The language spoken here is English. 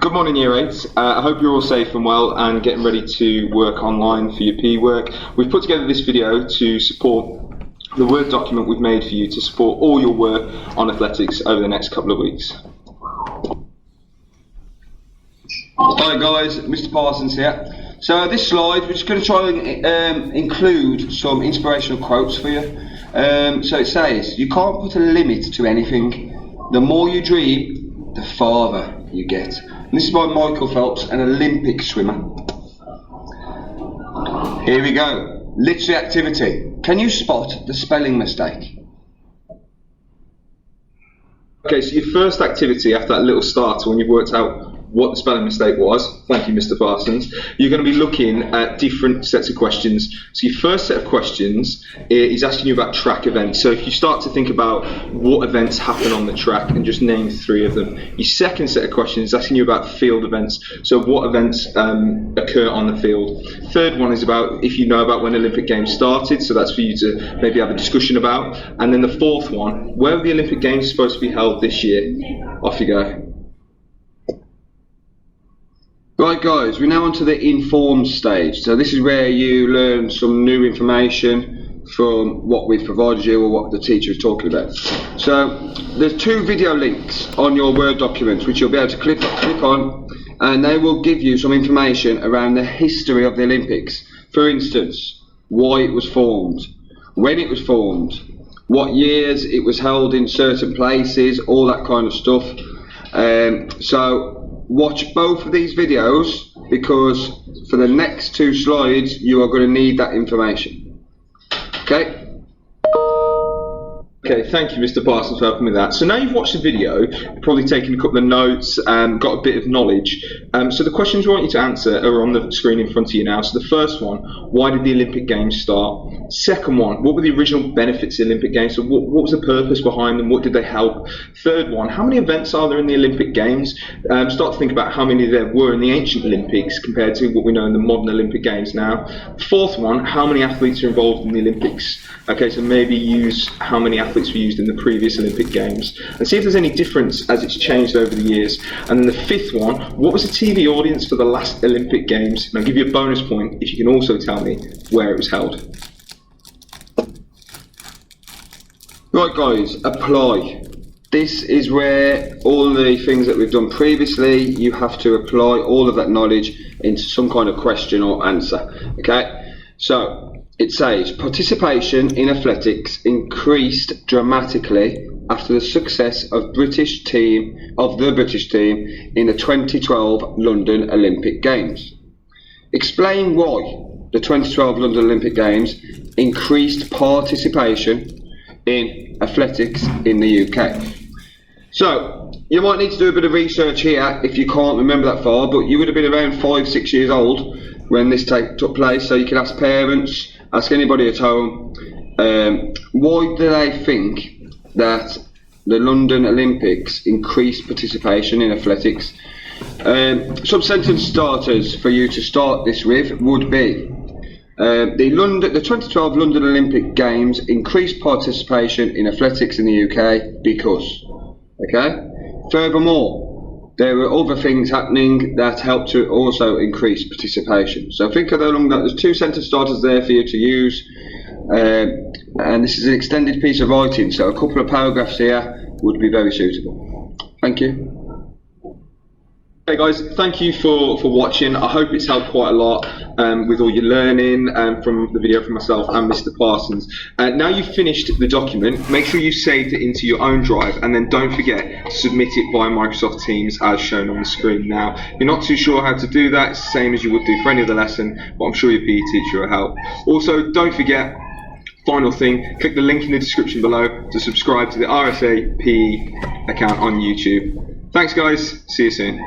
Good morning, Year 8. I hope you're all safe and well and getting ready to work online for your PE work. We've put together this video to support the Word document we've made for you to support all your work on athletics over the next couple of weeks. Hi guys, Mr. Parsons here. So this slide, we're just going to try and include some inspirational quotes for you. So it says, you can't put a limit to anything. The more you dream, the farther you get. And this is by Michael Phelps, an Olympic swimmer. Here we go. Literary activity. Can you spot the spelling mistake? Okay, so your first activity after that little starter, when you've worked out what the spelling mistake was, thank you Mr. Parsons, you're going to be looking at different sets of questions. So your first set of questions is asking you about track events. So if you start to think about what events happen on the track and just name 3 of them. Your second set of questions is asking you about field events. So what events occur on the field. Third one is about if you know about when Olympic Games started, so that's for you to maybe have a discussion about. And then the fourth one, where are the Olympic Games supposed to be held this year? Off you go. Right guys, we're now on to the informed stage. So this is where you learn some new information from what we've provided you or what the teacher is talking about. So there's 2 video links on your Word documents which you'll be able to click on, and they will give you some information around the history of the Olympics. For instance, why it was formed, when it was formed, what years it was held in certain places, all that kind of stuff. So watch both of these videos because for the next 2 slides you are going to need that information. Okay? Okay, thank you Mr. Parsons for helping with that. So now you've watched the video, you've probably taken a couple of notes, got a bit of knowledge. So the questions we want you to answer are on the screen in front of you now. So the first one, why did the Olympic Games start? Second one, what were the original benefits of the Olympic Games? So what was the purpose behind them? What did they help? Third one, how many events are there in the Olympic Games? Start to think about how many there were in the ancient Olympics compared to what we know in the modern Olympic Games now. Fourth one, how many athletes are involved in the Olympics? Okay, so maybe use how many athletes were used in the previous Olympic Games and see if there's any difference as it's changed over the years. And then the fifth one, what was the TV audience for the last Olympic Games? And I'll give you a bonus point if you can also tell me where it was held. Right guys, apply. This is where all the things that we've done previously, you have to apply all of that knowledge into some kind of question or answer. Okay, so it says participation in athletics increased dramatically after the success of the British team in the 2012 London Olympic Games. Explain why the 2012 London Olympic Games increased participation in athletics in the UK. So you might need to do a bit of research here if you can't remember that far, but you would have been around 5-6 years old when this took place, so you can ask parents, ask anybody at home, why do they think that the London Olympics increased participation in athletics? Some sentence starters for you to start this with would be the 2012 London Olympic Games increased participation in athletics in the UK because. Okay. Furthermore, there were other things happening that helped to also increase participation. So think of there's 2 sentence starters there for you to use, and this is an extended piece of writing, so a couple of paragraphs here would be very suitable. Thank you. Hey guys, thank you for watching. I hope it's helped quite a lot with all your learning from the video from myself and Mr. Parsons. Now you've finished the document, make sure you saved it into your own drive and then don't forget to submit it via Microsoft Teams as shown on the screen now. If you're not too sure how to do that, it's the same as you would do for any other lesson, but I'm sure your PE teacher will help. Also, don't forget, final thing, click the link in the description below to subscribe to the RSA PE account on YouTube. Thanks guys, see you soon.